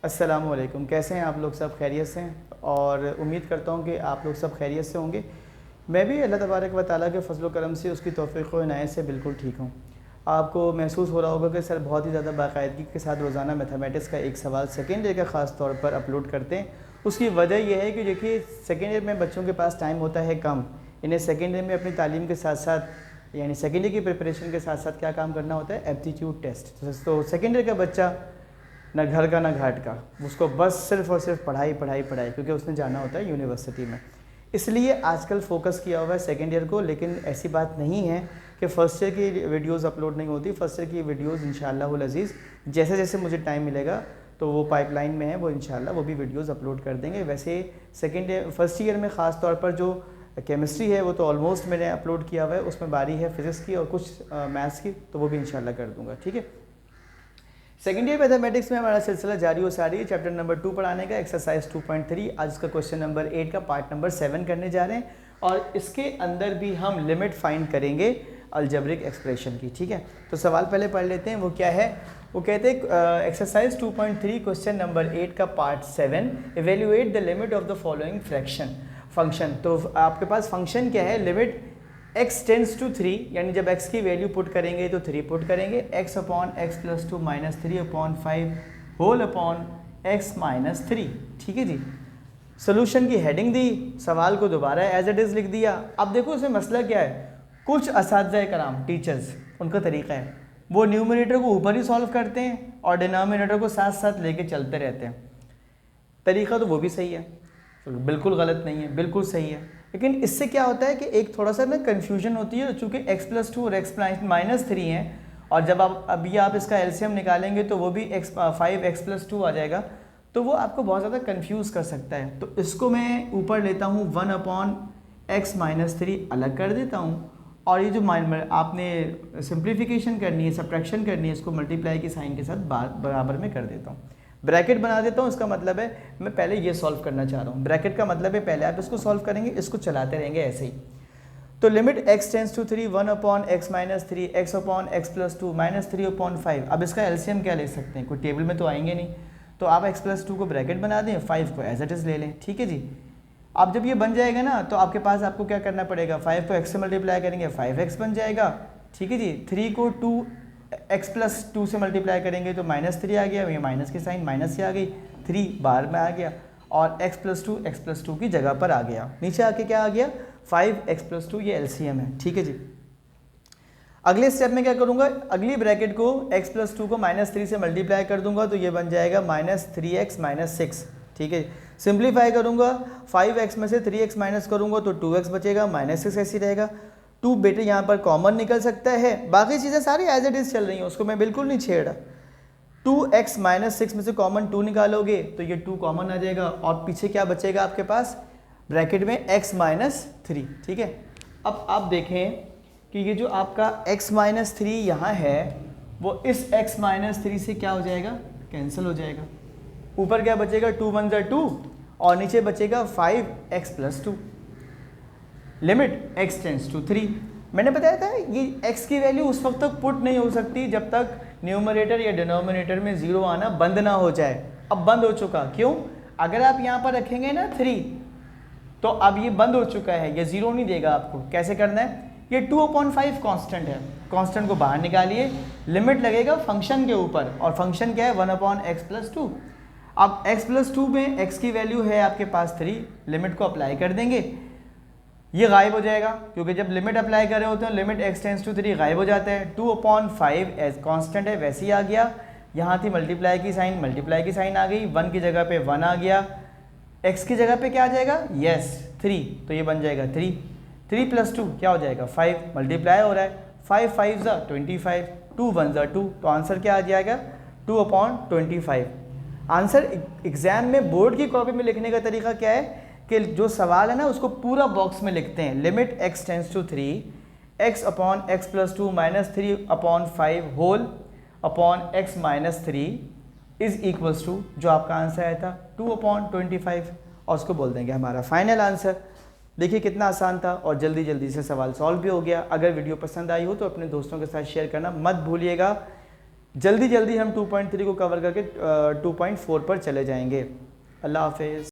अस्सलामुअलैकुम। कैसे हैं आप लोग? सब खैरियत से हैं और उम्मीद करता हूं कि आप लोग सब खैरियत से होंगे। मैं भी अल्लाह तबारक व तआला के फजल करम से उसकी तौफ़ीक़ व इनायत से बिल्कुल ठीक हूं। आपको महसूस हो रहा होगा कि सर बहुत ही ज़्यादा बाकायदगी के साथ रोज़ाना मैथमेटिक्स का एक सवाल सेकेंड ईयर का ख़ास तौर पर अपलोड करते हैं। उसकी वजह यह है कि देखिए सेकेंड ईयर में बच्चों के पास टाइम होता है कम। इन्हें सेकेंड ईयर में अपनी तालीम के साथ साथ यानी सेकेंड ईयर की प्रिपरेशन के साथ साथ क्या काम करना होता है, एप्टीट्यूड टेस्ट। तो सेकेंड ईयर का बच्चा ना घर का ना घाट का, उसको बस सिर्फ़ और सिर्फ पढ़ाई पढ़ाई पढ़ाई, क्योंकि उसने जाना होता है यूनिवर्सिटी में। इसलिए आजकल फ़ोकस किया हुआ है सेकेंड ईयर को। लेकिन ऐसी बात नहीं है कि फ़र्स्ट ईयर की वीडियोस अपलोड नहीं होती। फ़र्स्ट ईयर की वीडियोस इंशाअल्लाह अज़ीज़ जैसे जैसे मुझे टाइम मिलेगा तो वो पाइपलाइन में है, वो इंशाअल्लाह वो भी वीडियोस अपलोड कर देंगे। वैसे सेकेंड ईयर फर्स्ट ईयर में ख़ास तौर पर जो केमिस्ट्री है वो तो ऑलमोस्ट मैंने अपलोड किया हुआ है, उसमें बारी है फ़िज़िक्स की और कुछ मैथ्स की, तो वो भी इंशाअल्लाह कर दूँगा। ठीक है। सेकेंड ईयर मैथमेटिक्स में हमारा सिलसिला जारी और सारी है, चैप्टर नंबर 2 पढ़ाने का, एक्सरसाइज 2.3। आज इसका क्वेश्चन नंबर 8 का पार्ट नंबर 7 करने जा रहे हैं और इसके अंदर भी हम लिमिट फाइंड करेंगे अलजेब्रिक एक्सप्रेशन की। ठीक है, तो सवाल पहले पढ़ लेते हैं। वो क्या है? वो कहते हैं एक्सरसाइज 2.3 क्वेश्चन नंबर 8 का part 7, evaluate the limit of the following fraction function. तो आपके पास फंक्शन क्या है? लिमिट x टेंस टू 3, यानी जब x की वैल्यू पुट करेंगे तो 3 पुट करेंगे, x upon x plus 2 minus 3 upon 5 whole upon x minus 3। ठीक है जी। सोल्यूशन की हेडिंग दी, सवाल को दोबारा एज इट इज़ लिख दिया। अब देखो इसमें मसला क्या है, कुछ असातिज़ा कराम टीचर्स उनका तरीका है वो न्यूमरेटर को ऊपर ही सॉल्व करते हैं और डिनोमिनेटर को साथ साथ लेके चलते रहते हैं। तरीका तो वो भी सही है, बिल्कुल गलत नहीं है, बिल्कुल सही है। लेकिन इससे क्या होता है कि एक थोड़ा सा ना कन्फ्यूजन होती है, चूँकि x प्लस 2 और x माइनस 3 हैं और जब आप इसका एलसीएम निकालेंगे तो वो भी 5x प्लस 2 आ जाएगा, तो वो आपको बहुत ज़्यादा कंफ्यूज कर सकता है। तो इसको मैं ऊपर लेता हूँ 1 अपॉन एक्स माइनस 3 अलग कर देता हूँ और ये जो आपने सिंप्लीफिकेशन करनी है, सब्ट्रैक्शन करनी है, इसको मल्टीप्लाई के साइन के साथ बराबर में कर देता हूँ, ब्रैकेट बना देता हूँ। इसका मतलब है मैं पहले ये सॉल्व करना चाह रहा हूँ। ब्रैकेट का मतलब है पहले आप इसको सॉल्व करेंगे, इसको चलाते रहेंगे ऐसे ही। तो limit x tends to 3 1 upon x minus 3 x upon x plus 2 minus 3 upon 5। अब इसका एलसीएम क्या ले सकते हैं? कोई टेबल में तो आएंगे नहीं, तो आप x प्लस 2 को ब्रैकेट बना दें, 5 को एज इट इज़ ले लें। ठीक है जी। अब जब ये बन जाएगा ना तो आपके पास आपको क्या करना पड़ेगा, 5 को x से मल्टीप्लाई करेंगे 5x बन जाएगा। ठीक है जी। 3 को 2x प्लस 2 से मल्टीप्लाई करेंगे तो माइनस 3 आ गया, ये माइनस की साइन माइनस से आ गई, 3 बाहर में आ गया और x प्लस 2 की जगह पर आ गया। नीचे आके क्या आ गया, 5x प्लस 2, ये एलसीएम है। ठीक है जी। अगले स्टेप में क्या करूंगा, अगली ब्रैकेट को x प्लस 2 को माइनस 3 से मल्टीप्लाई कर दूंगा तो ये बन जाएगा माइनस 3x माइनस 6। ठीक है। सिंप्लीफाई करूंगा, 5x में से 3x माइनस करूंगा तो 2x बचेगा, माइनस 6 ऐसी रहेगा। 2 बेटे यहाँ पर कॉमन निकल सकता है, बाकी चीज़ें सारी एज इट इज़ चल रही हैं, उसको मैं बिल्कुल नहीं छेड़ा। 2x माइनस 6 में से कॉमन 2 निकालोगे तो ये 2 कॉमन आ जाएगा और पीछे क्या बचेगा आपके पास ब्रैकेट में x माइनस 3। ठीक है। अब आप देखें कि ये जो आपका x माइनस 3 यहाँ है वो इस x माइनस 3 से क्या हो जाएगा, कैंसिल हो जाएगा। ऊपर क्या बचेगा, 2 1 2 और नीचे बचेगा 5x plus 2। Limit x tends to 3। मैंने बताया था ये x की वैल्यू उस वक्त तक पुट नहीं हो सकती जब तक न्यूमरेटर या डिनोमिनेटर में 0 आना बंद ना हो जाए। अब बंद हो चुका, क्यों? अगर आप यहाँ पर रखेंगे ना 3 तो अब ये बंद हो चुका है, ये 0 नहीं देगा आपको। कैसे करना है, ये 2/5 कांस्टेंट है, कांस्टेंट को बाहर निकालिए, लिमिट लगेगा फंक्शन के ऊपर और फंक्शन क्या है 1/x प्लस 2। अब x प्लस 2 में x की वैल्यू है आपके पास 3, लिमिट को अप्लाई कर देंगे, ये गायब हो जाएगा क्योंकि जब लिमिट अप्लाई कर रहे होते हैं लिमिट x टेंस टू 3 गायब हो जाता है। 2/5 एज कांस्टेंट है वैसे ही आ गया, यहाँ थी मल्टीप्लाई की साइन आ गई, 1 की जगह पे 1 आ गया, x की जगह पे क्या आ जाएगा, यस 3, तो ये बन जाएगा 3। 3 प्लस 2 क्या हो जाएगा 5, मल्टीप्लाई हो रहा है, 5 5 ज़ा 25, 2 1 ज़ा 2, तो आंसर क्या आ जाएगा 2/25। आंसर एग्जाम में बोर्ड की कॉपी में लिखने का तरीका क्या है कि जो सवाल है ना उसको पूरा बॉक्स में लिखते हैं, limit x tends to 3 x upon x plus 2 minus 3/5 whole upon x minus 3 is equals to जो आपका आंसर आया था 2/25 और उसको बोल देंगे हमारा फाइनल आंसर। देखिए कितना आसान था और जल्दी जल्दी से सवाल सॉल्व भी हो गया। अगर वीडियो पसंद आई हो तो अपने दोस्तों के साथ शेयर करना मत भूलिएगा। जल्दी जल्दी हम 2.3 को कवर करके 2.4 पर चले जाएंगे। अल्लाह हाफ़िज़।